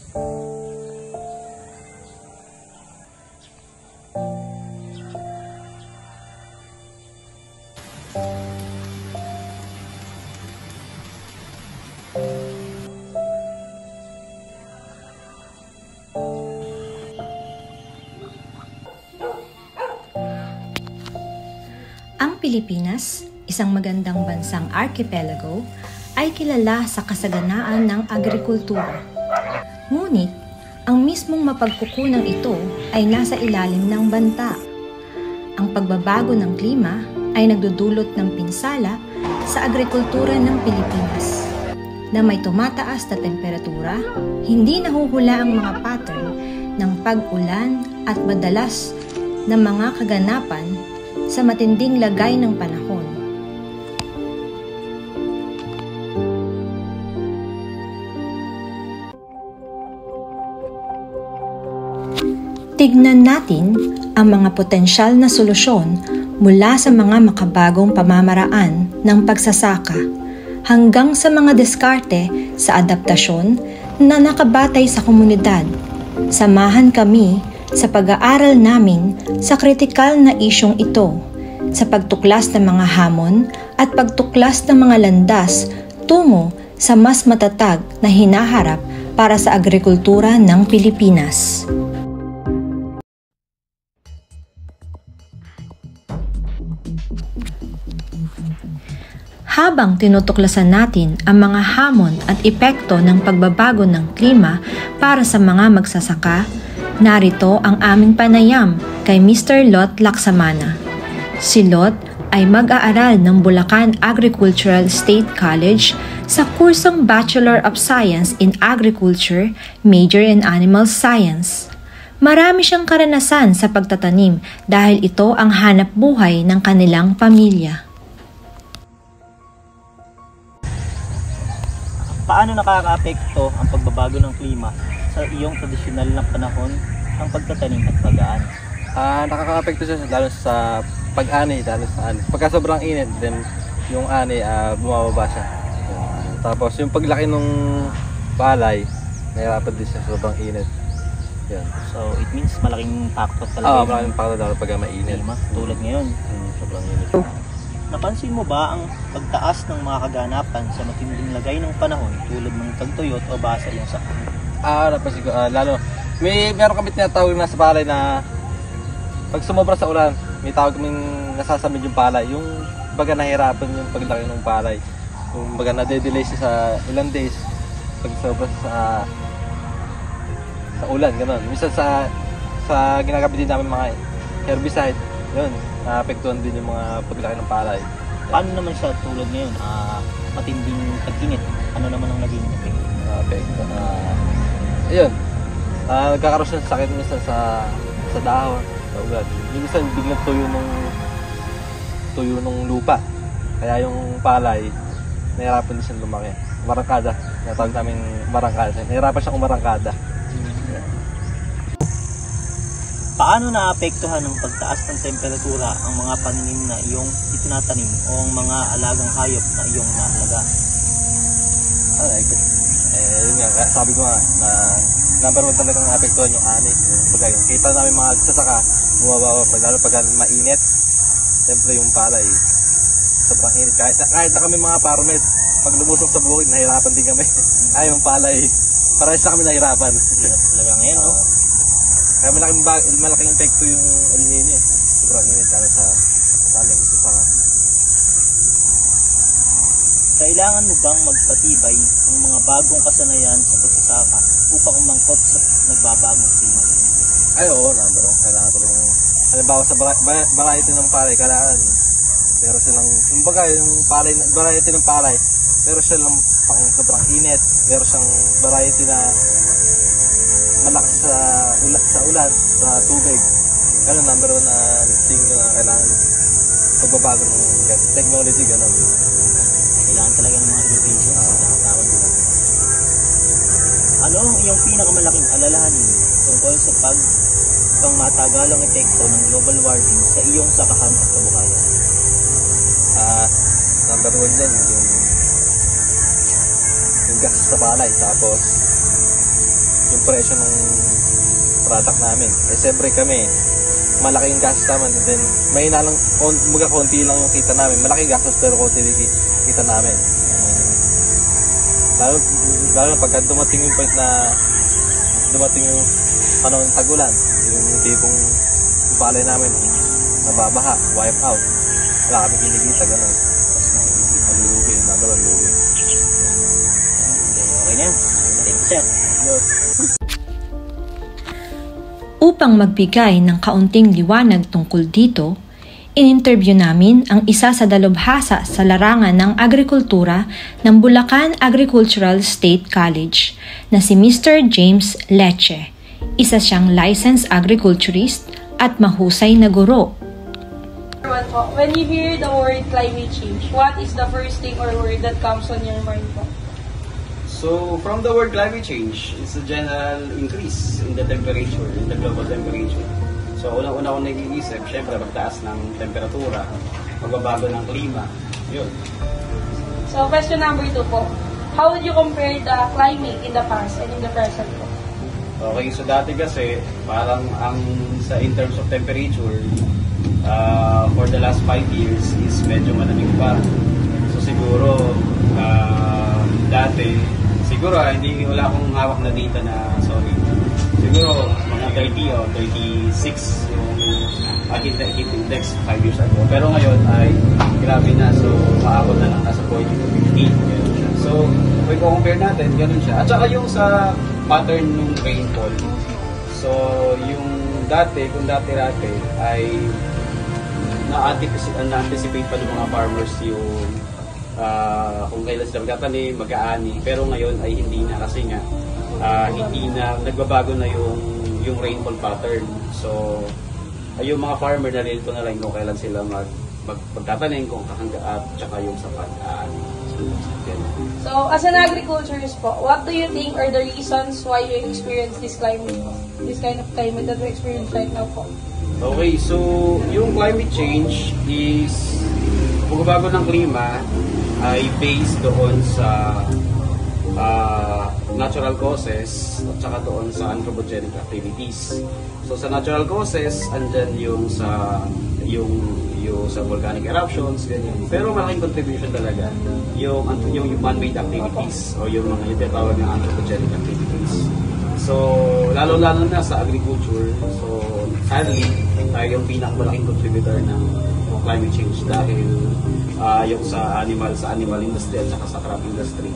Ang Pilipinas, isang magandang bansang archipelago, ay kilala sa kasaganaan ng agrikultura. Ngunit, ang mismong mapagkukunang ito ay nasa ilalim ng banta. Ang pagbabago ng klima ay nagdudulot ng pinsala sa agrikultura ng Pilipinas. Na may tumataas na temperatura, hindi nahuhula ang mga pattern ng pag-ulan at madalas na mga kaganapan sa matinding lagay ng panahon. Tignan natin ang mga potensyal na solusyon mula sa mga makabagong pamamaraan ng pagsasaka hanggang sa mga diskarte sa adaptasyon na nakabatay sa komunidad. Samahan kami sa pag-aaral namin sa kritikal na isyong ito, sa pagtuklas ng mga hamon at pagtuklas ng mga landas tungo sa mas matatag na hinaharap para sa agrikultura ng Pilipinas. Habang tinutuklasan natin ang mga hamon at epekto ng pagbabago ng klima para sa mga magsasaka, narito ang aming panayam kay Mr. Lot Laksamana. Si Lot ay mag-aaral ng Bulacan Agricultural State College sa kursong Bachelor of Science in Agriculture, Major in Animal Science. Marami siyang karanasan sa pagtatanim dahil ito ang hanap buhay ng kanilang pamilya. Paano nakakaapekto ang pagbabago ng klima sa iyong tradisyonal na panahon ng pagtatanim at pag-aani? Nakakaapekto siya lalo sa pag-ani, lalo sa ani. Pagka sobrang init, then yung ani bumababa siya. Tapos yung paglaki ng palay, nahirapan din siya sa sobrang init. Yan. So it means malaking factor talaga. Malaking factor lalo pag mainit. Klima, tulad ngayon. Sobrang init. Napansin mo ba ang pagtaas ng mga kaganapan sa matinding lagay ng panahon tulad ng tagtuyot o basa yung sakit? Napansin ko. Lalo, meron kami tinatawag na sa palay na pag sumobra sa ulan, may tawag kaming nasasamid yung palay. Yung baga nahirapan yung paglaki ng palay. Yung baga na-delay siya sa ilang days pag sobra sa ulan, gano'n. Minsan sa ginagamit din namin mga herbicide, yun. Naapektuhan din yung mga paglaki ng palay. Paano naman siya tulad ngayon? Matinding tag-init. Ano naman ang naging epekto? Apekto ayun. Nagkakaroon siya ng sakit minsan sa dahon, sa ugat. Minsan biglang tuyo nung lupa. Kaya yung palay, nahirapan din siyang lumaki. Marangkada. Natawag namin marangkada. Nahirapan siyang umarangkada. Paano naapektuhan ng pagtaas ng temperatura ang mga pananim na iyong itinatanim o ang mga alagang hayop na iyong naalaga? Yun nga, sabi ko nga na number 1 talagang naapektuhan yung ani. Yung kita namin mga nagsasaka, bumababa lalo pag mainit. Siyempre yung palay, sobrang init. Kahit na kami mga farmer, pag lumusok sa bukid, nahirapan din kami. Yung palay, parehas na kami nahirapan. Talaga ngayon, no? Kaya malaking epekto yung El Nino eh. Sobrang init dahil sa aming nagsasaka. Kailangan mo bang magpatibay ng mga bagong kasanayan sa pagsasaka upang umangkop sa nagbabagong klima? Oo, number 1. Kailangan talagang, halimbawa sa variety ng palay, kailangan meron silang, yung variety ng palay, meron silang pang sobrang init, meron siyang variety na malakas sa ulan, sa tubig. Ganun, number 1 na thing na kailangan pagbabago ng technology, ganun. Kailangan talaga ng mga innovation sa tinatawag nila. Ano ang iyong pinakamalaking alalahanin tungkol sa pangmatagalang epekto ng global warming sa iyong sakahan at kabuhayan? Number 1 dyan, yung gas sa palay. Tapos yung presyo ng product namin. Eh siyempre kami, malaking gastos naman, and then may na lang, konti lang yung kita namin. Malaking gastos pero konti din kita namin. Lalo pagka dumating yung point na dumating yung panahon ng tagulan, yung tipong palay namin nababaha, wipe out, wala kami kinikita, gano'n. Lugi, nagalan lugi. Okay na yan. Thank you, sir. Upang magbigay ng kaunting liwanag tungkol dito, in-interview namin ang isa sa dalubhasa sa larangan ng agrikultura ng Bulacan Agricultural State College na si Mr. James Leche. Isa siyang licensed agriculturist at mahusay na guro. When you hear the word climate change, what is the first thing or word that comes on your mind po? So, from the word climate change, it's a general increase in the temperature, in the global temperature. So, unang-una kong nag-iisip, syempre, pagtaas ng temperatura, magbabago ng klima, yun. So, question number 2 po. How would you compare the climate in the past and in the present po? Okay, so dati kasi, parang in terms of temperature, for the last 5 years is medyo malamig pa. So, siguro, hindi wala akong hawak na data na sorry. Siguro mga 30 o 36 yung heat index 5 years ago. Pero ngayon ay grabe na. So maabot na lang nasa 40 to 50. So kung i-compare natin, ganun siya. At saka yung sa pattern ng rainfall. So yung kung dati-rate ay na-anticipate pa ng mga farmers yung kung kailan sila magtatanim, mag-aani, pero ngayon ay hindi na kasi nga hindi na nagbabago na yung rainfall pattern. So yung mga farmer na-relate ko na lang kung kailan sila magtatanim, kung kahangga at saka yung sa pag-aani. So as an agriculturist po, what do you think are the reasons why you experience this kind of climate that we experience right now po? Okay, so yung climate change is pagbabago ng klima ay based doon sa natural causes at saka doon sa anthropogenic activities. So sa natural causes, andyan yung sa volcanic eruptions, ganyan. Pero malaking contribution talaga yung man-made activities o yung mga tinatawag na anthropogenic activities. So lalo-lalo na sa agriculture, so sadly tayo yung pinakamalaking contributor ng climate change dahil yung sa animal industry at saka sa crop industry.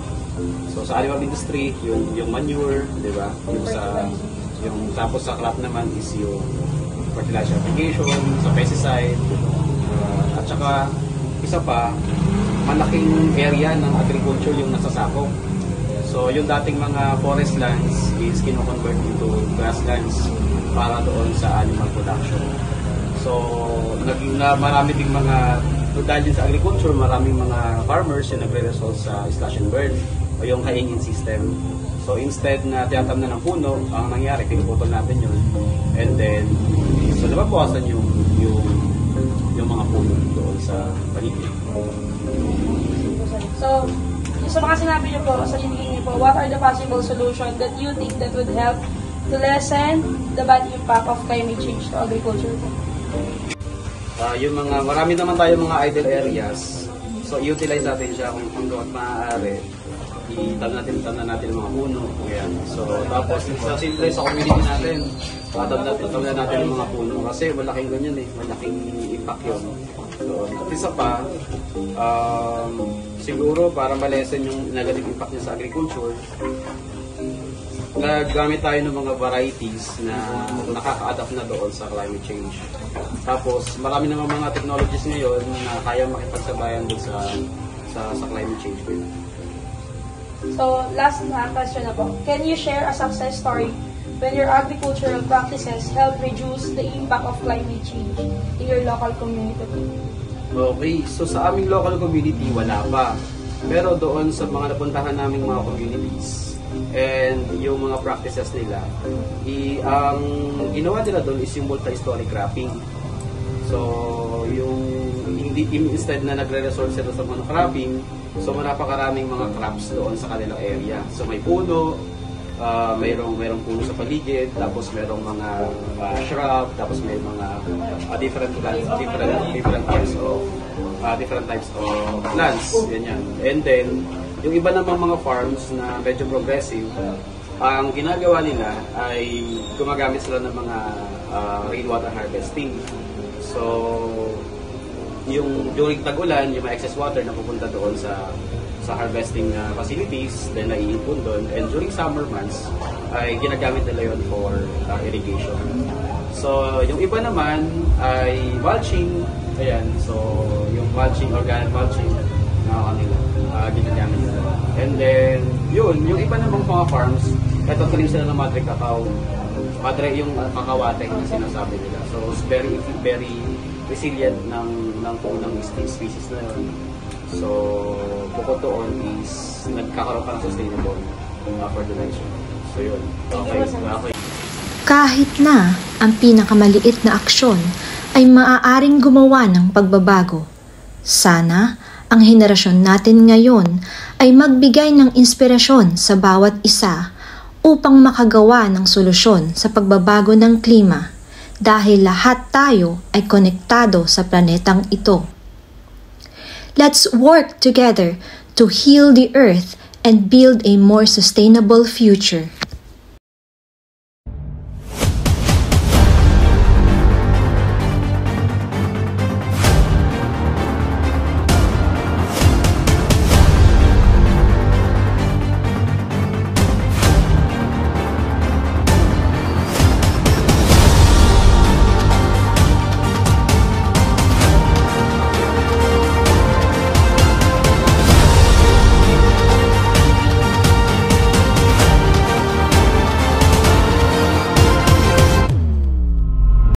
So sa animal industry, yung manure, 'di ba? Tapos sa crop naman is yung fertilizer application, sa pesticide, at saka isa pa, malaking area ng agriculture yung nasasakop. So yung dating mga forest lands is kino-convert into grasslands para doon sa animal production. So marami ding mga dahil din sa agriculture, maraming mga farmers yung nagre-result sa slash and burn o yung hanging system. So instead na tinatamnan ng puno, ang nangyari, pinuputol natin yun. And then, so nababawasan yung mga puno doon sa paligid. So, sa mga sinabi niyo po, sa hinihingi po, what are the possible solutions that you think that would help to lessen the bad impact of climate change to agriculture po? Marami naman tayo mga idle areas. So i-utilize natin siya kung hanggang maaari. Itamnan natin mga puno. Ayan. So tapos sa simple sa community natin, tamnan natin yung mga puno kasi malaking ganyan malaking impact yun. So, at isa pa, siguro para malesen yung negative impact niya sa agriculture, nagamit tayo ng mga varieties na nakaka-adapt na doon sa climate change. Tapos, marami naman mga technologies ngayon na kaya makipagsabayan doon sa climate change. So, last question na po. Can you share a success story when your agricultural practices help reduce the impact of climate change in your local community? Okay, so sa aming local community, wala pa. Pero doon sa mga napuntahan naming mga communities, and yung mga practices nila, ang ginawa nila doon is yung multi-story cropping. So, instead na nagre-resort sila sa monocropping, so napakaraming mga crops doon sa kanilang area. So, may puno, mayroong puno sa paligid, tapos mayroong mga shrub, tapos may mga different plants, different types of plants, ganyan. And then yung iba namang mga farms na medyo progressive, ang ginagawa nila ay gumagamit sila ng mga rainwater harvesting. So yung during tag-ulan, yung mga excess water na pupunta doon sa harvesting facilities, then naiipon doon. And during summer months, ay ginagamit nila yun for irrigation. So, yung iba naman ay mulching. Ayan, so yung mulching, organic mulching, na kanila, ginagamit nila. And then, yun, yung iba namang mga farms, ito tanim sila ng madre cacao. Madre yung kakawate na sinasabi nila. So, it's very resilient ng species na yun. So, bukod doon is nagkakaroon ka ng sustainable fertilization. So, yun. Okay. Kahit na ang pinakamaliit na aksyon ay maaaring gumawa ng pagbabago, sana ang henerasyon natin ngayon ay magbigay ng inspirasyon sa bawat isa upang makagawa ng solusyon sa pagbabago ng klima dahil lahat tayo ay konektado sa planetang ito. Let's work together to heal the earth and build a more sustainable future.